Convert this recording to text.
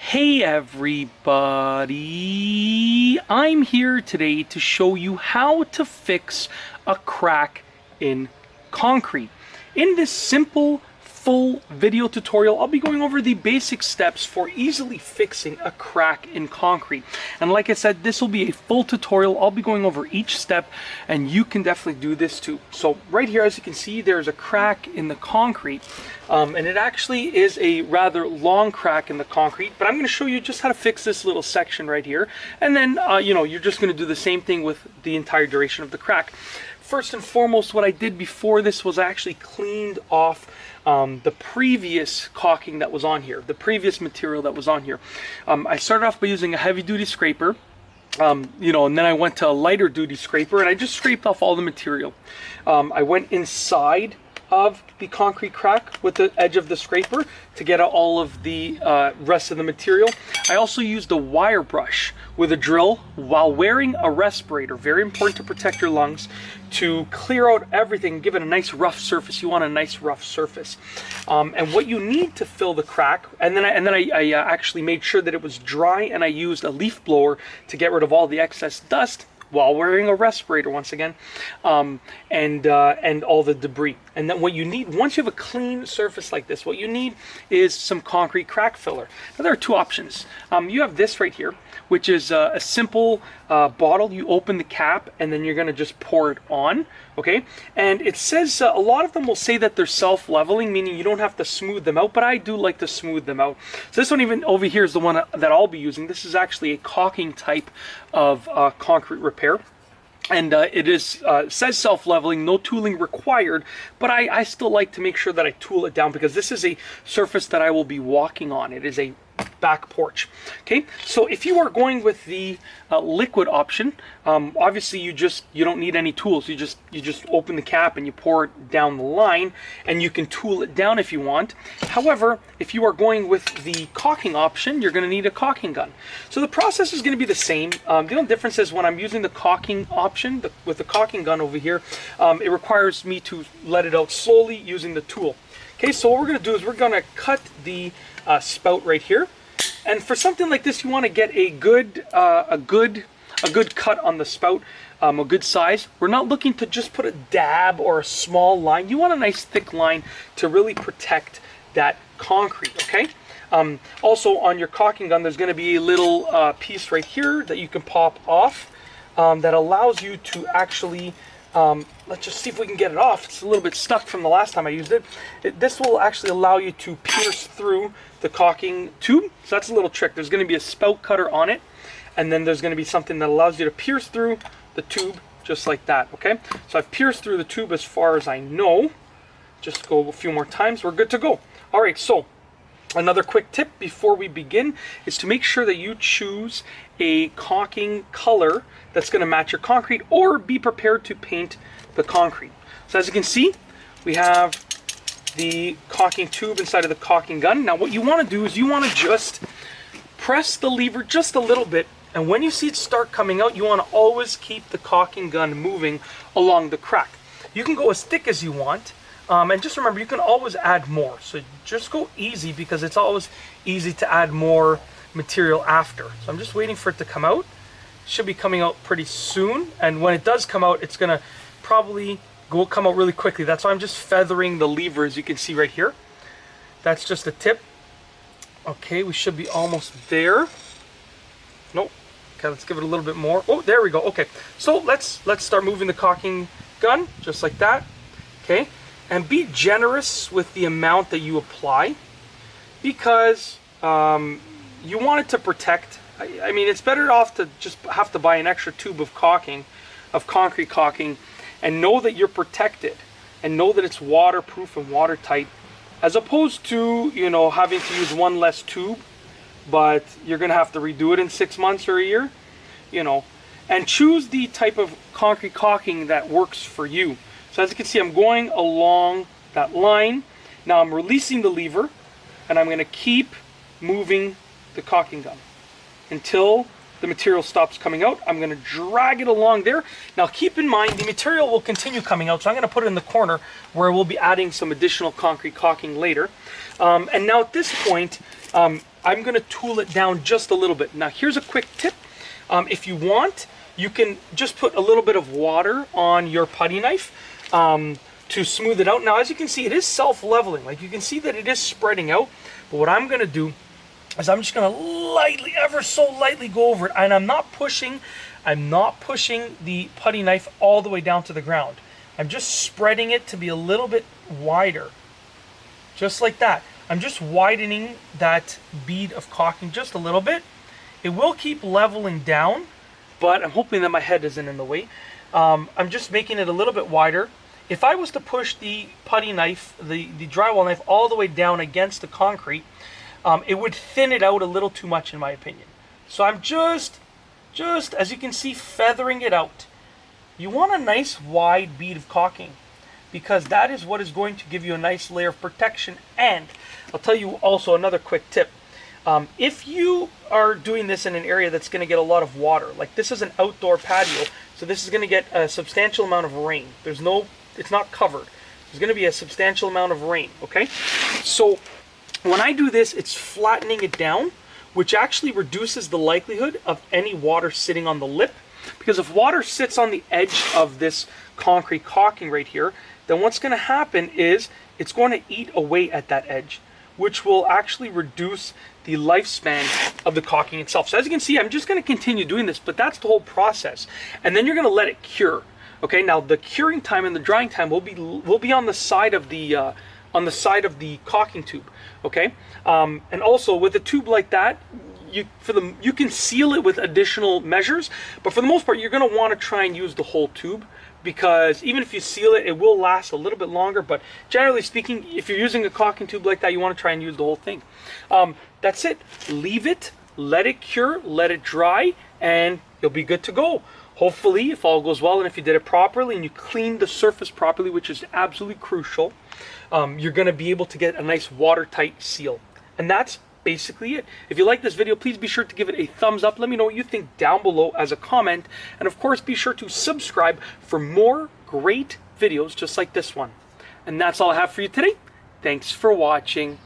Hey everybody, I'm here today to show you how to fix a crack in concrete. In this simple full video tutorial, I'll be going over the basic steps for easily fixing a crack in concrete. And like I said, this will be a full tutorial. I'll be going over each step and you can definitely do this too. So right here, as you can see, there's a crack in the concrete. And it actually is a rather long crack in the concrete, but I'm going to show you just how to fix this little section right here. And then, you're just going to do the same thing with the entire duration of the crack. First and foremost, what I did before this was I actually cleaned off the previous caulking that was on here, the previous material that was on here. I started off by using a heavy duty scraper, and then I went to a lighter duty scraper and I just scraped off all the material. I went inside of the concrete crack with the edge of the scraper to get out all of the rest of the material. I also used a wire brush with a drill while wearing a respirator, very important to protect your lungs, to clear out everything, give it a nice rough surface. You want a nice rough surface. And what you need to fill the crack, and then I actually made sure that it was dry, and I used a leaf blower to get rid of all the excess dust while wearing a respirator once again, and all the debris. And then what you need, once you have a clean surface like this, what you need is some concrete crack filler. Now there are two options. You have this right here, which is a simple bottle. You open the cap and then you're going to just pour it on, okay? And it says, a lot of them will say that they're self-leveling, meaning you don't have to smooth them out, but I do like to smooth them out. So this one even over here is the one that I'll be using. This is actually a caulking type of concrete repair. And it is says self-leveling, no tooling required, but I still like to make sure that I tool it down because this is a surface that I will be walking on. It is a back porch. Okay, so if you are going with the liquid option, obviously you don't need any tools. You just open the cap and you pour it down the line, and you can tool it down if you want. However, if you are going with the caulking option, you're going to need a caulking gun. So the process is going to be the same. The only difference is when I'm using the caulking option with the caulking gun over here, it requires me to let it out slowly using the tool. Okay, so what we're going to do is we're going to cut the spout right here, and for something like this, you want to get a good cut on the spout, a good size. We're not looking to just put a dab or a small line. You want a nice thick line to really protect that concrete. Okay. Also, on your caulking gun, there's going to be a little piece right here that you can pop off that allows you to actually. Let's just see if we can get it off. It's a little bit stuck from the last time I used it. This will actually allow you to pierce through the caulking tube. So that's a little trick. There's going to be a spout cutter on it, and then there's going to be something that allows you to pierce through the tube just like that. Okay, so I've pierced through the tube as far as I know. Just go a few more times. We're good to go. All right, so another quick tip before we begin is to make sure that you choose a caulking color that's going to match your concrete, or be prepared to paint the concrete. So as you can see, we have the caulking tube inside of the caulking gun. Now what you want to do is you want to just press the lever just a little bit, and when you see it start coming out, you want to always keep the caulking gun moving along the crack. You can go as thick as you want, and just remember, you can always add more. So just go easy, because it's always easy to add more material after. So I'm just waiting for it to come out. It should be coming out pretty soon, and when it does come out, it's gonna probably come out really quickly. That's why I'm just feathering the lever, as you can see right here. That's just a tip. Okay, we should be almost there. Nope. Okay, let's give it a little bit more. Oh, there we go. Okay, so let's start moving the caulking gun just like that. Okay, and be generous with the amount that you apply, because you want it to protect. I mean, it's better off to just have to buy an extra tube of caulking, of concrete caulking, and know that you're protected, and know that it's waterproof and watertight, as opposed to, having to use one less tube, but you're going to have to redo it in 6 months or a year, and choose the type of concrete caulking that works for you. So as you can see, I'm going along that line. Now I'm releasing the lever, and I'm going to keep moving the caulking gun until the material stops coming out. I'm going to drag it along there. Now keep in mind, the material will continue coming out, so I'm going to put it in the corner where we'll be adding some additional concrete caulking later. And now at this point, I'm going to tool it down just a little bit. Now here's a quick tip. If you want, you can just put a little bit of water on your putty knife to smooth it out. Now as you can see, it is self-leveling. Like you can see that it is spreading out. But what I'm going to do is I'm just going to lightly, ever so lightly go over it. And I'm not pushing the putty knife all the way down to the ground. I'm just spreading it to be a little bit wider. Just like that. I'm just widening that bead of caulking just a little bit. It will keep leveling down, but I'm hoping that my head isn't in the way. I'm just making it a little bit wider. If I was to push the putty knife, the drywall knife, all the way down against the concrete, it would thin it out a little too much in my opinion. So I'm just as you can see, feathering it out. You want a nice wide bead of caulking because that is what is going to give you a nice layer of protection. And I'll tell you also another quick tip. If you are doing this in an area that's going to get a lot of water, like this is an outdoor patio, so this is going to get a substantial amount of rain. It's not covered. There's going to be a substantial amount of rain, okay? So when I do this, it's flattening it down, which actually reduces the likelihood of any water sitting on the lip. Because if water sits on the edge of this concrete caulking right here, then what's going to happen is it's going to eat away at that edge, which will actually reduce the lifespan of the caulking itself. So as you can see, I'm just going to continue doing this, but that's the whole process. And then you're going to let it cure. Okay, now the curing time and the drying time will be on the side of the caulking tube. Okay, and also with a tube like that, you can seal it with additional measures, but for the most part, you're going to want to try and use the whole tube, because even if you seal it, it will last a little bit longer. But generally speaking, if you're using a caulking tube like that, you want to try and use the whole thing. That's it. Leave it, let it cure, let it dry, and you'll be good to go. Hopefully, if all goes well and if you did it properly and you cleaned the surface properly, which is absolutely crucial, you're going to be able to get a nice watertight seal. And that's basically it. If you like this video, please be sure to give it a thumbs up. Let me know what you think down below as a comment. And of course, be sure to subscribe for more great videos just like this one. And that's all I have for you today. Thanks for watching.